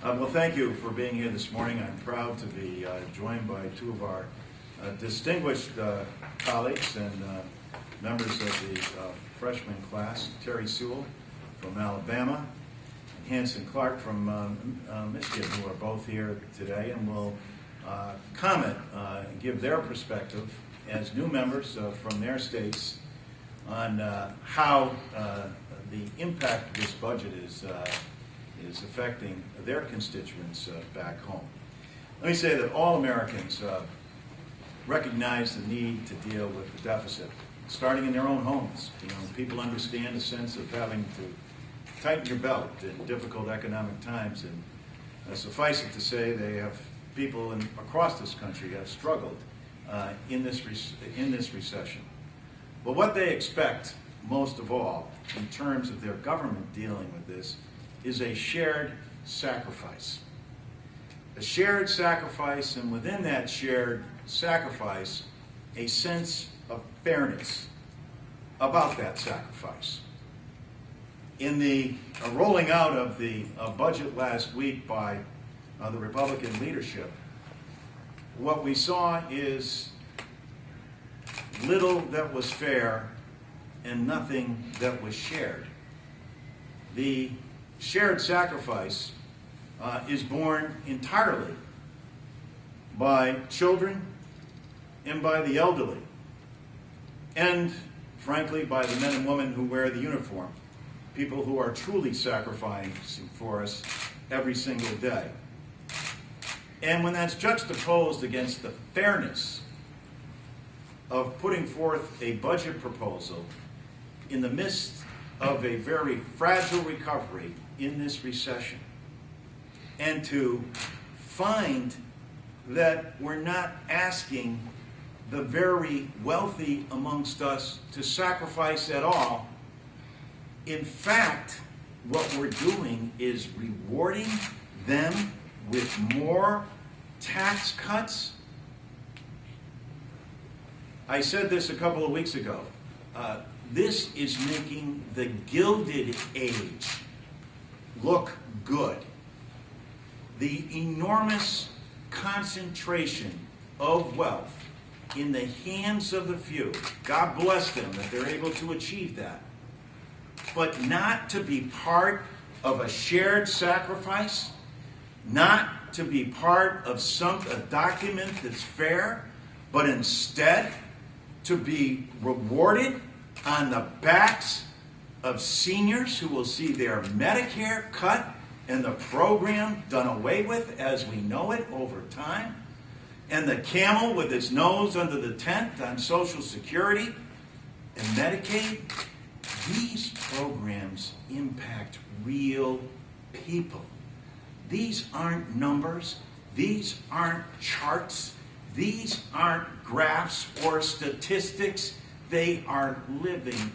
Well, thank you for being here this morning. I'm proud to be joined by two of our distinguished colleagues and members of the freshman class, Terry Sewell from Alabama, and Hanson Clark from Michigan, who are both here today and will comment and give their perspective as new members from their states on how the impact of this budget is affecting their constituents back home. Let me say that all Americans recognize the need to deal with the deficit, starting in their own homes. You know, people understand the sense of having to tighten your belt in difficult economic times, and suffice it to say, they have people across this country have struggled in this recession. But what they expect most of all, in terms of their government dealing with this, is a shared sacrifice. A shared sacrifice, and within that shared sacrifice, a sense of fairness about that sacrifice. In the rolling out of the budget last week by the Republican leadership, what we saw is little that was fair and nothing that was shared. The shared sacrifice is borne entirely by children and by the elderly, and frankly by the men and women who wear the uniform, people who are truly sacrificing for us every single day. And when that's juxtaposed against the fairness of putting forth a budget proposal in the midst of a very fragile recovery in this recession, and to find that we're not asking the very wealthy amongst us to sacrifice at all. In fact, what we're doing is rewarding them with more tax cuts. I said this a couple of weeks ago. This is making the Gilded Age look good. The enormous concentration of wealth in the hands of the few, God bless them that they're able to achieve that, but not to be part of a shared sacrifice, not to be part of a document that's fair, but instead to be rewarded on the backs of seniors who will see their Medicare cut and the program done away with as we know it over time, and the camel with its nose under the tent on Social Security and Medicaid. These programs impact real people. These aren't numbers. These aren't charts. These aren't graphs or statistics. They are living,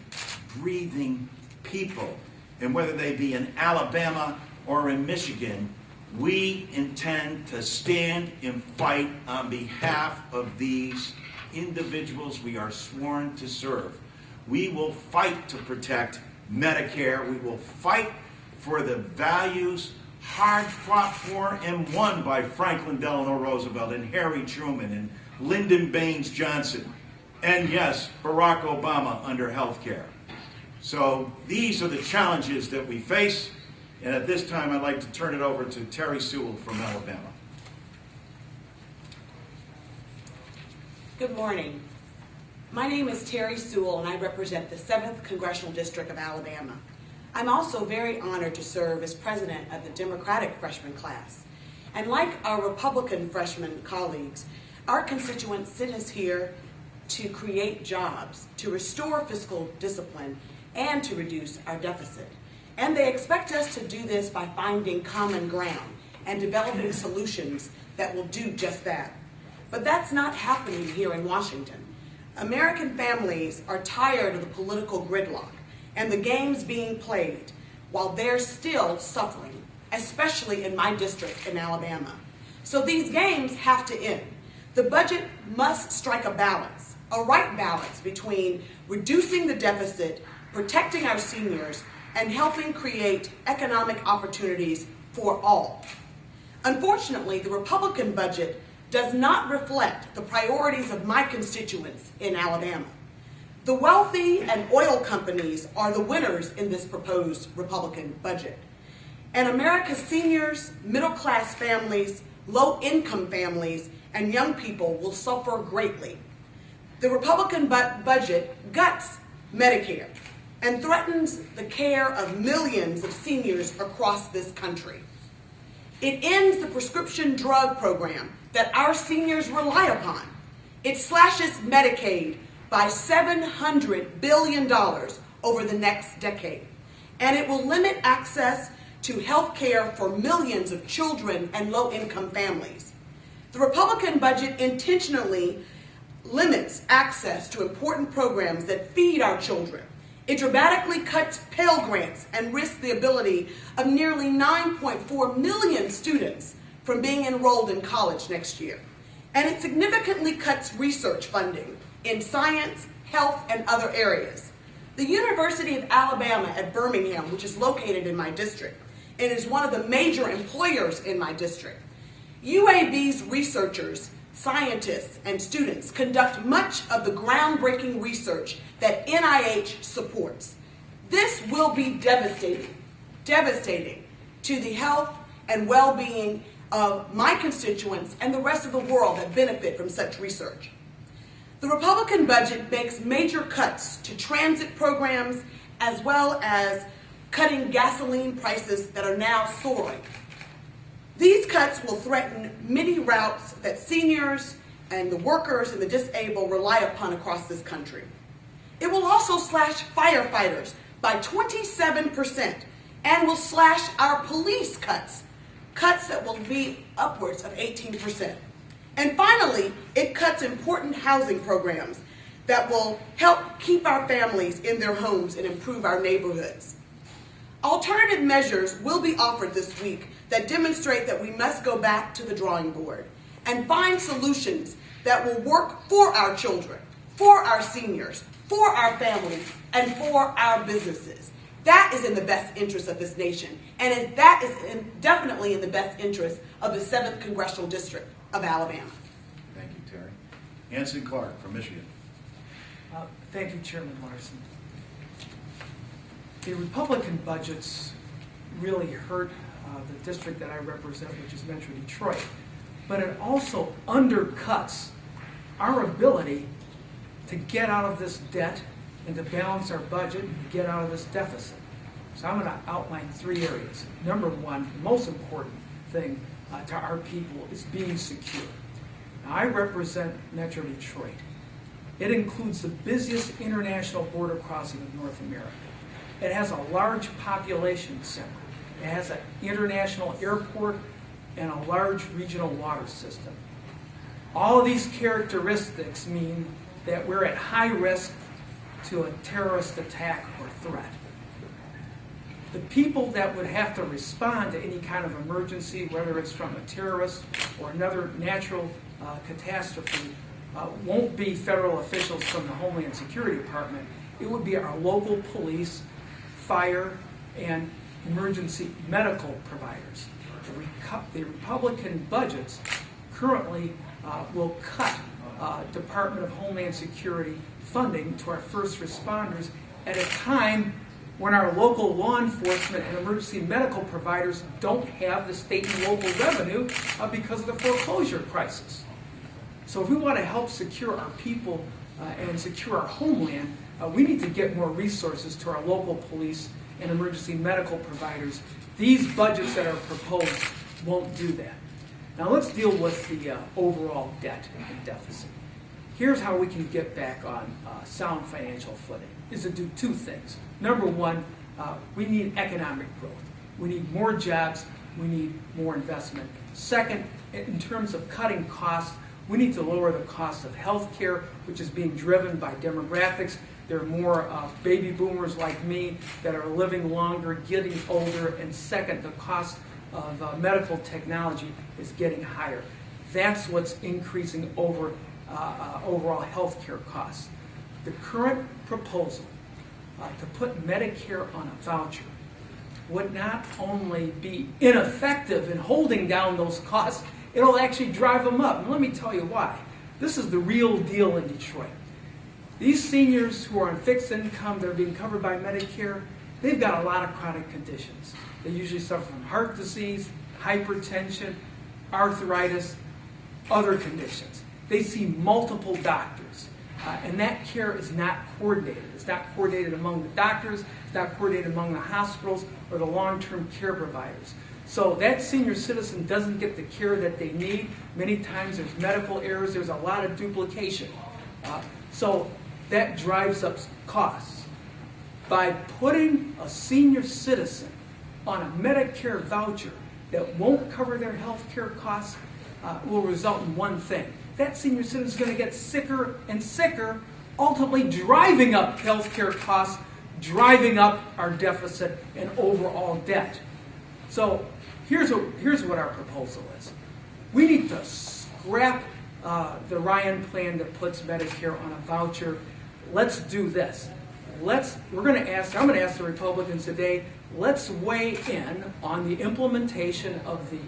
breathing people. And whether they be in Alabama or in Michigan, we intend to stand and fight on behalf of these individuals we are sworn to serve. We will fight to protect Medicare. We will fight for the values hard fought for and won by Franklin Delano Roosevelt and Harry Truman and Lyndon Baines Johnson, and yes, Barack Obama under health care. So these are the challenges that we face, and at this time I'd like to turn it over to Terry Sewell from Alabama. Good morning. My name is Terry Sewell, and I represent the 7th Congressional District of Alabama. I'm also very honored to serve as president of the Democratic freshman class. And like our Republican freshman colleagues, our constituents sent us here to create jobs, to restore fiscal discipline, and to reduce our deficit. And they expect us to do this by finding common ground and developing solutions that will do just that. But that's not happening here in Washington. American families are tired of the political gridlock and the games being played while they're still suffering, especially in my district in Alabama. So these games have to end. The budget must strike a balance, a right balance between reducing the deficit, protecting our seniors, and helping create economic opportunities for all. Unfortunately, the Republican budget does not reflect the priorities of my constituents in Alabama. The wealthy and oil companies are the winners in this proposed Republican budget. And America's seniors, middle-class families, low-income families, and young people will suffer greatly. The Republican budget guts Medicare and threatens the care of millions of seniors across this country. It ends the prescription drug program that our seniors rely upon. It slashes Medicaid by $700 billion over the next decade. And it will limit access to health care for millions of children and low-income families. The Republican budget intentionally limits access to important programs that feed our children. It dramatically cuts Pell Grants and risks the ability of nearly 9.4 million students from being enrolled in college next year. And it significantly cuts research funding in science, health, and other areas. The University of Alabama at Birmingham, which is located in my district, and is one of the major employers in my district. UAB's researchers, scientists, and students conduct much of the groundbreaking research that NIH supports. This will be devastating to the health and well-being of my constituents and the rest of the world that benefit from such research. The Republican budget makes major cuts to transit programs as well as cutting gasoline prices that are now soaring. These cuts will threaten many routes that seniors and the workers and the disabled rely upon across this country. It will also slash firefighters by 27% and will slash our police cuts that will be upwards of 18%. And finally, it cuts important housing programs that will help keep our families in their homes and improve our neighborhoods. Alternative measures will be offered this week that demonstrate that we must go back to the drawing board and find solutions that will work for our children, for our seniors, for our families, and for our businesses. That is in the best interest of this nation, and that is definitely in the best interest of the 7th Congressional District of Alabama. Thank you, Terry. Anson Clark from Michigan. Thank you, Chairman Larson. The Republican budgets really hurt the district that I represent, which is Metro Detroit, but it also undercuts our ability to get out of this debt and to balance our budget and to get out of this deficit. So I'm going to outline 3 areas. Number one, the most important thing to our people is being secure. Now, I represent Metro Detroit. It includes the busiest international border crossing of North America. It has a large population center. It has an international airport and a large regional water system. All of these characteristics mean that we're at high risk to a terrorist attack or threat. The people that would have to respond to any kind of emergency, whether it's from a terrorist or another natural catastrophe, won't be federal officials from the Homeland Security Department. It would be our local police, fire, and emergency medical providers. The Republican budgets currently will cut Department of Homeland Security funding to our first responders at a time when our local law enforcement and emergency medical providers don't have the state and local revenue because of the foreclosure crisis. So if we want to help secure our people and secure our homeland, we need to get more resources to our local police and emergency medical providers. These budgets that are proposed won't do that. Now let's deal with the overall debt and deficit. Here's how we can get back on sound financial footing, is to do 2 things. Number one, we need economic growth. We need more jobs. We need more investment. Second, in terms of cutting costs, we need to lower the cost of health care, which is being driven by demographics. There are more baby boomers like me that are living longer, getting older, and second, the cost of medical technology is getting higher. That's what's increasing overall health care costs. The current proposal to put Medicare on a voucher would not only be ineffective in holding down those costs, it'll actually drive them up. And let me tell you why. This is the real deal in Detroit. These seniors who are on fixed income, they're being covered by Medicare, they've got a lot of chronic conditions. They usually suffer from heart disease, hypertension, arthritis, other conditions. They see multiple doctors, and that care is not coordinated. It's not coordinated among the doctors, it's not coordinated among the hospitals or the long-term care providers. So that senior citizen doesn't get the care that they need. Many times there's medical errors, there's a lot of duplication. So that drives up costs. By putting a senior citizen on a Medicare voucher that won't cover their health care costs will result in one thing. That senior citizen is going to get sicker and sicker, ultimately driving up health care costs, driving up our deficit and overall debt. So here's what our proposal is. We need to scrap the Ryan plan that puts Medicare on a voucher. Let's do this. I'm going to ask the Republicans today, let's weigh in on the implementation of the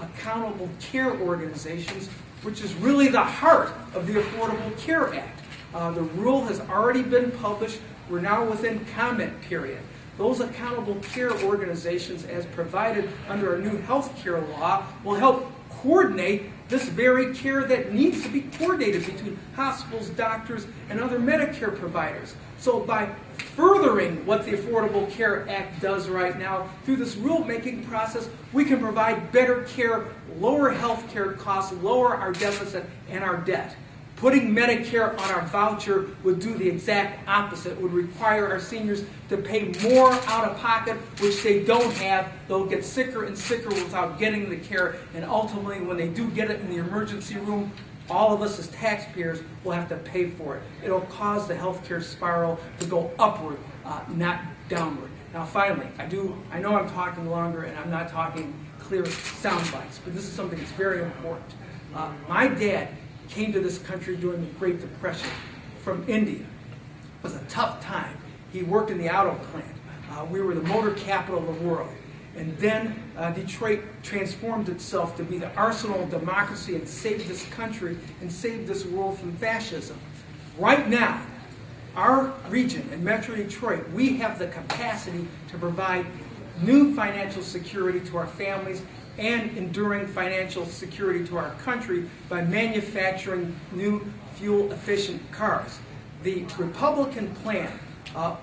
accountable care organizations, which is really the heart of the Affordable Care Act. The rule has already been published. We're now within comment period. Those accountable care organizations, as provided under a new health care law, will help coordinate this very care that needs to be coordinated between hospitals, doctors, and other Medicare providers. So by furthering what the Affordable Care Act does right now, through this rulemaking process, we can provide better care, lower health care costs, lower our deficit and our debt. Putting Medicare on our voucher would do the exact opposite. It would require our seniors to pay more out of pocket, which they don't have. They'll get sicker and sicker without getting the care, and ultimately when they do get it in the emergency room, all of us as taxpayers will have to pay for it. It'll cause the healthcare spiral to go upward, not downward. Now finally, I know I'm talking longer and I'm not talking clear sound bites, but this is something that's very important. My dad came to this country during the Great Depression from India. It was a tough time. He worked in the auto plant. We were the motor capital of the world. And then Detroit transformed itself to be the arsenal of democracy and saved this country and saved this world from fascism. Right now, our region in Metro Detroit, we have the capacity to provide new financial security to our families and enduring financial security to our country by manufacturing new fuel-efficient cars. The Republican plan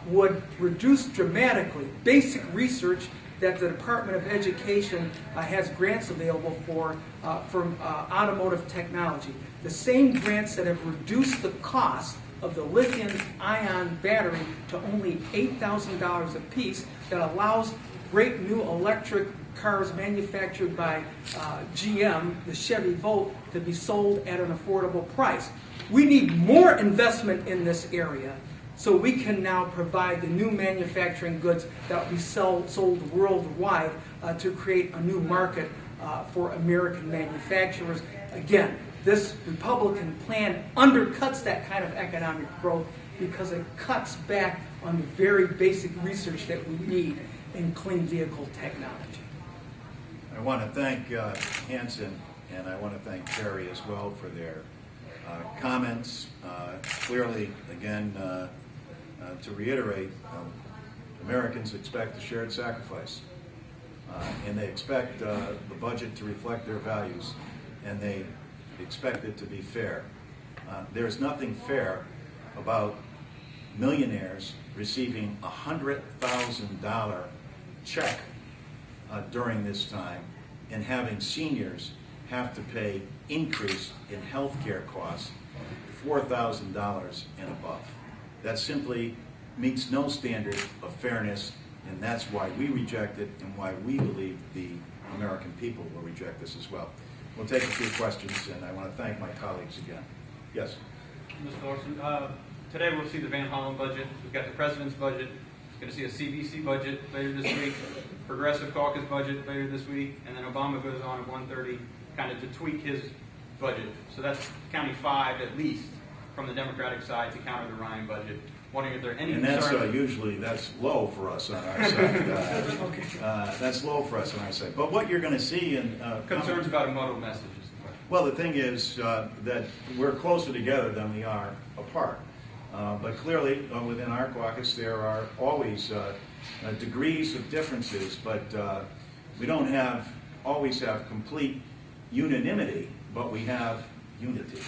would reduce dramatically basic research that the Department of Education has grants available for automotive technology. The same grants that have reduced the cost of the lithium-ion battery to only $8,000 a piece, that allows great new electric cars manufactured by GM, the Chevy Volt, to be sold at an affordable price. We need more investment in this area so we can now provide the new manufacturing goods that will be sold worldwide to create a new market for American manufacturers. Again, this Republican plan undercuts that kind of economic growth because it cuts back on the very basic research that we need in clean vehicle technology. I want to thank Hanson, and I want to thank Terry as well for their comments. Clearly, again, to reiterate, Americans expect a shared sacrifice, and they expect the budget to reflect their values, and they expect it to be fair. There's nothing fair about millionaires receiving a $100,000 check during this time and having seniors have to pay increase in health care costs $4,000 and above. That simply meets no standard of fairness, and that's why we reject it and why we believe the American people will reject this as well. We'll take a few questions, and I want to thank my colleagues again. Yes? Mr. Larson, today we'll see the Van Hollen budget. We've got the President's budget. We're going to see a CBC budget later this week, Progressive Caucus budget later this week, and then Obama goes on at 1:30 kind of to tweak his budget. So that's counting 5 at least from the Democratic side to counter the Ryan budget. wondering if there are any And that's concerns. usually, that's low for us on our side. That's low for us on our side. But what you're going to see in Concerns about a muddled message is the question. well, the thing is that we're closer together than we are apart. But clearly, within our caucus, there are always degrees of differences, but we don't always have complete unanimity, but we have unity.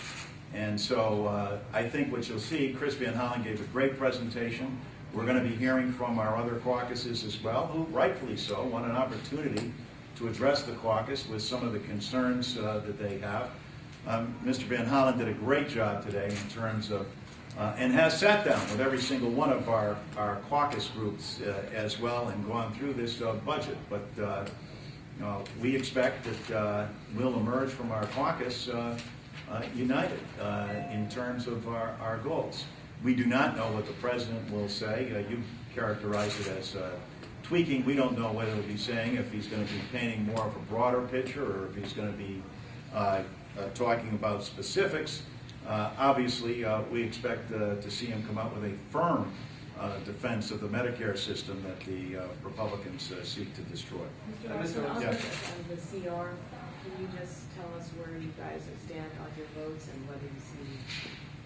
And so I think what you'll see, Chris Van Hollen gave a great presentation. We're going to be hearing from our other caucuses as well, who rightfully so want an opportunity to address the caucus with some of the concerns that they have. Mr. Van Hollen did a great job today in terms of, and has sat down with every single one of our caucus groups as well and gone through this budget. But we expect that we'll emerge from our caucus united in terms of our goals. We do not know what the president will say. You characterize it as tweaking. We don't know whether he'll be saying if he's going to be painting more of a broader picture or if he's going to be talking about specifics. Obviously, we expect to see him come out with a firm defense of the Medicare system that the Republicans seek to destroy. Mr. Larson, on Yes. the CR, can you just tell us where you guys stand on your votes and whether you see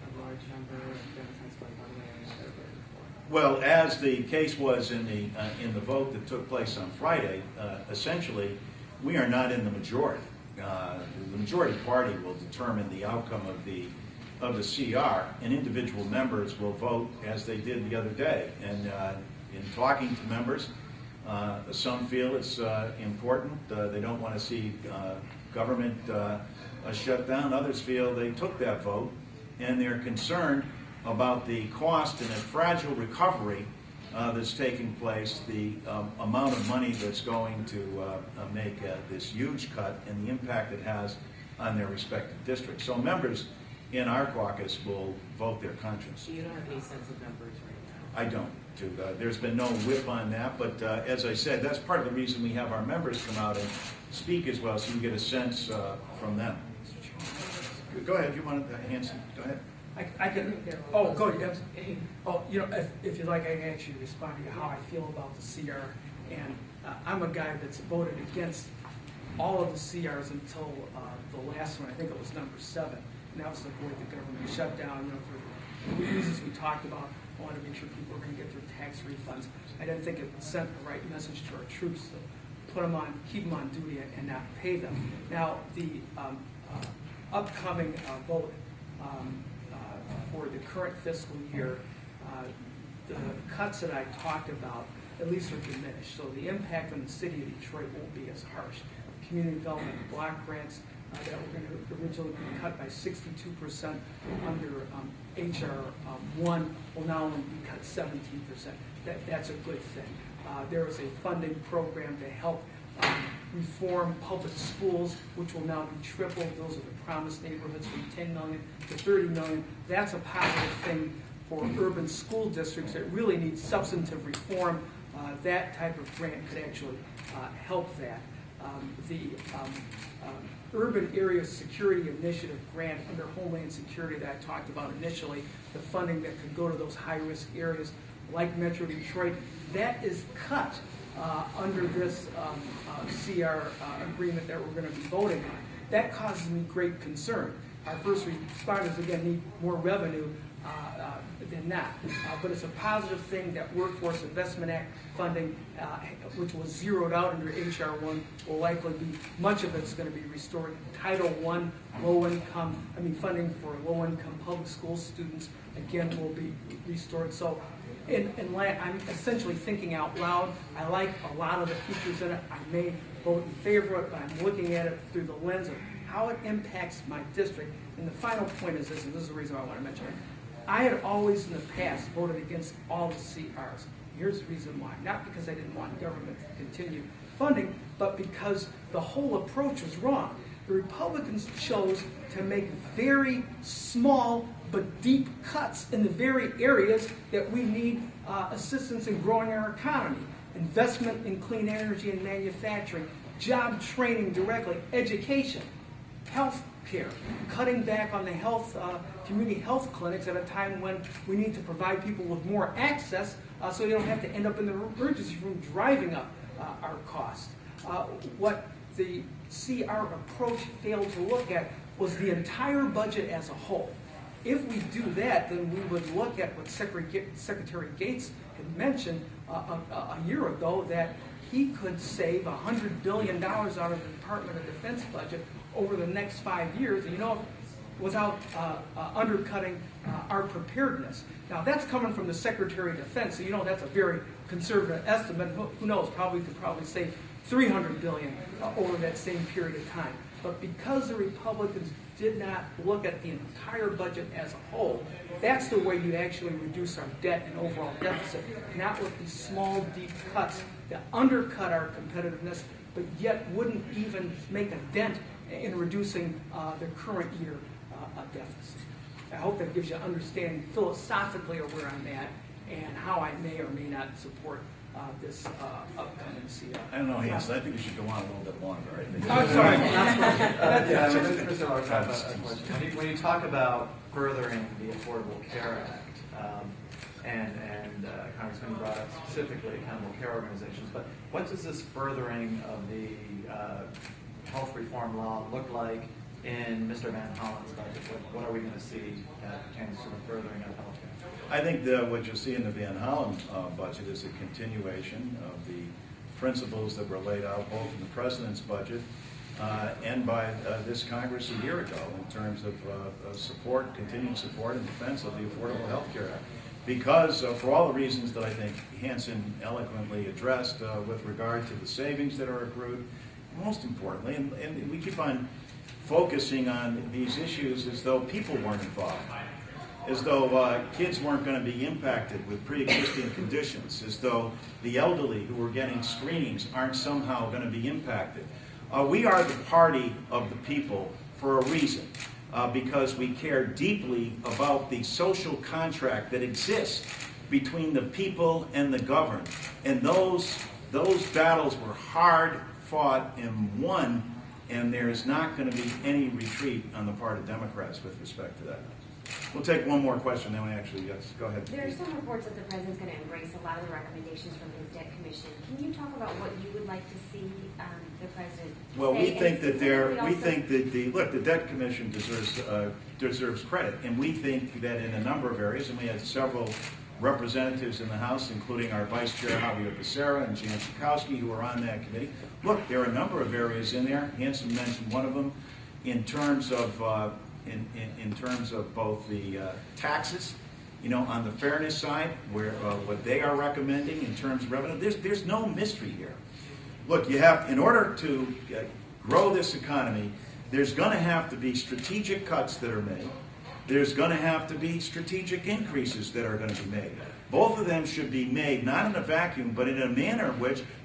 a large number of Democrats going one way or another voting for? Well, as the case was in the vote that took place on Friday, essentially, we are not in the majority. The majority party will determine the outcome of the CR, and individual members will vote as they did the other day. And in talking to members, some feel it's important. They don't want to see government shut down. Others feel they took that vote, and they're concerned about the cost and a fragile recovery that's taking place, the amount of money that's going to make this huge cut and the impact it has on their respective districts. So members in our caucus will vote their conscience. So you don't have any sense of numbers right now? I don't. There's been no whip on that, but as I said, that's part of the reason we have our members come out and speak as well, so you get a sense from them. Go ahead, you want to, Hanson, go ahead. I can, oh, go ahead. Oh, you know, if you'd like, I can actually respond to how I feel about the CR. And I'm a guy that's voted against all of the CRs until the last one. I think it was number 7. And that was to avoid the government shutdown. You know, for the reasons we talked about, I wanted to make sure people were going to get their tax refunds. I didn't think it sent the right message to our troops to put them on, keep them on duty and not pay them. Now, the upcoming vote for the current fiscal year, the cuts that I talked about at least are diminished. So the impact on the city of Detroit won't be as harsh. Community development block grants that were going to originally be cut by 62% under HR 1 will now only be cut 17%. That's a good thing. There is a funding program to help reform public schools, which will now be tripled. Those are the promised neighborhoods from 10 million to 30 million. That's a positive thing for urban school districts that really need substantive reform. That type of grant could actually help that. The Urban Area Security Initiative grant under Homeland Security that I talked about initially, the funding that could go to those high-risk areas like Metro Detroit, that is cut under this CR agreement that we're going to be voting on. That causes me great concern. Our first responders, again, need more revenue than that. But it's a positive thing that Workforce Investment Act funding, which was zeroed out under HR 1, will likely be, much of it's going to be restored. Title I, funding for low-income public school students, again, will be restored. So I'm essentially thinking out loud. I like a lot of the features in it. I may vote in favor of it, but I'm looking at it through the lens of how it impacts my district. And the final point is this, and this is the reason why I want to mention it. I had always in the past voted against all the CRs. Here's the reason why. Not because I didn't want government to continue funding, but because the whole approach was wrong. The Republicans chose to make very small but deep cuts in the very areas that we need assistance in growing our economy. Investment in clean energy and manufacturing, job training directly, education, health care, cutting back on the health, community health clinics at a time when we need to provide people with more access so they don't have to end up in the emergency room driving up our cost. What the CR approach failed to look at was the entire budget as a whole. If we do that, then we would look at what Secretary Gates had mentioned a year ago, that he could save $100 billion out of the Department of Defense budget over the next 5 years, without undercutting our preparedness. Now, that's coming from the Secretary of Defense, so that's a very conservative estimate. Who knows? Could probably save $300 billion over that same period of time. But because the Republicans did not look at the entire budget as a whole, that's the way you actually reduce our debt and overall deficit, not with these small, deep cuts that undercut our competitiveness, but yet wouldn't even make a dent in reducing the current year deficit. I hope that gives you an understanding philosophically of where I'm at and how I may or may not support this upcoming CR. I don't know, Hanson, I think we should go on a little bit longer. I'm sorry. Mr. Lord, when you talk about furthering the Affordable Care Act, and Congressman brought up specifically accountable care organizations, but what does this furthering of the health reform law look like in Mr. Van Hollen's budget? What are we going to see that pertains to the furthering of health care? I think what you'll see in the Van Hollen budget is a continuation of the principles that were laid out both in the President's budget and by this Congress a year ago in terms of support, continuing support and defense of the Affordable Health Care Act. Because for all the reasons that I think Hanson eloquently addressed with regard to the savings that are accrued, most importantly, and we keep on focusing on these issues as though people weren't involved, as though kids weren't going to be impacted with pre-existing conditions, as though the elderly who were getting screenings aren't somehow going to be impacted. We are the party of the people for a reason, because we care deeply about the social contract that exists between the people and the governed. And those battles were hard fought and won, and there is not going to be any retreat on the part of Democrats with respect to that. We'll take one more question, then we actually, yes, go ahead. There are some reports that the President's going to embrace a lot of the recommendations from his debt commission. Can you talk about what you would like to see the President Well, say? we think that the the debt commission deserves credit, and we think that in a number of areas, and we had several representatives in the House, including our Vice Chair Javier Becerra and Jan Schakowsky, who are on that committee. Look, there are a number of areas in there. Hanson mentioned one of them in terms of in terms of both the taxes, on the fairness side, where what they are recommending in terms of revenue. There's no mystery here. Look, in order to grow this economy, there's going to have to be strategic cuts that are made. There's going to have to be strategic increases that are going to be made. Both of them should be made not in a vacuum, but in a manner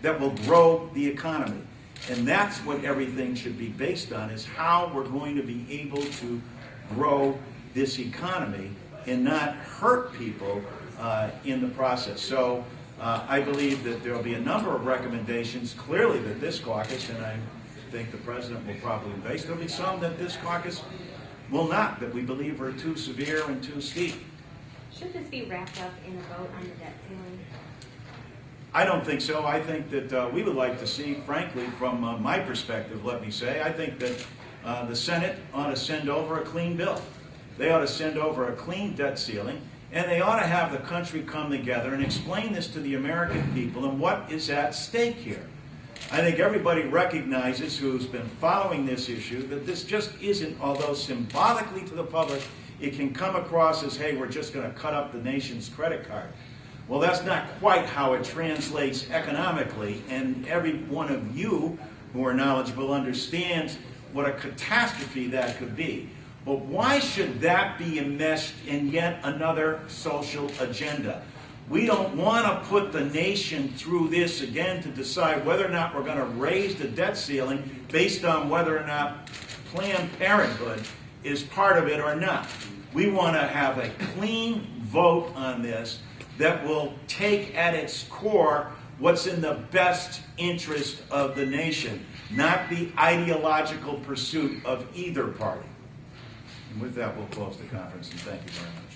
that will grow the economy. And that's what everything should be based on, is how we're going to be able to grow this economy and not hurt people in the process. So I believe that there will be a number of recommendations, clearly, that this caucus, and I think the President will probably base, there will be some that this caucus will not, that we believe are too severe and too steep. Should this be wrapped up in a vote on the debt ceiling? I don't think so. I think that we would like to see, frankly, from my perspective, let me say, I think that the Senate ought to send over a clean bill. They ought to send over a clean debt ceiling, and they ought to have the country come together and explain this to the American people and what is at stake here. I think everybody recognizes, who's been following this issue, that this just isn't, although symbolically to the public, it can come across as, hey, we're just going to cut up the nation's credit card. Well, that's not quite how it translates economically, and every one of you who are knowledgeable understands what a catastrophe that could be. But why should that be enmeshed in yet another social agenda? We don't want to put the nation through this again to decide whether or not we're going to raise the debt ceiling based on whether or not Planned Parenthood is part of it or not. We want to have a clean vote on this that will take at its core what's in the best interest of the nation, not the ideological pursuit of either party. And with that, we'll close the conference, and thank you very much.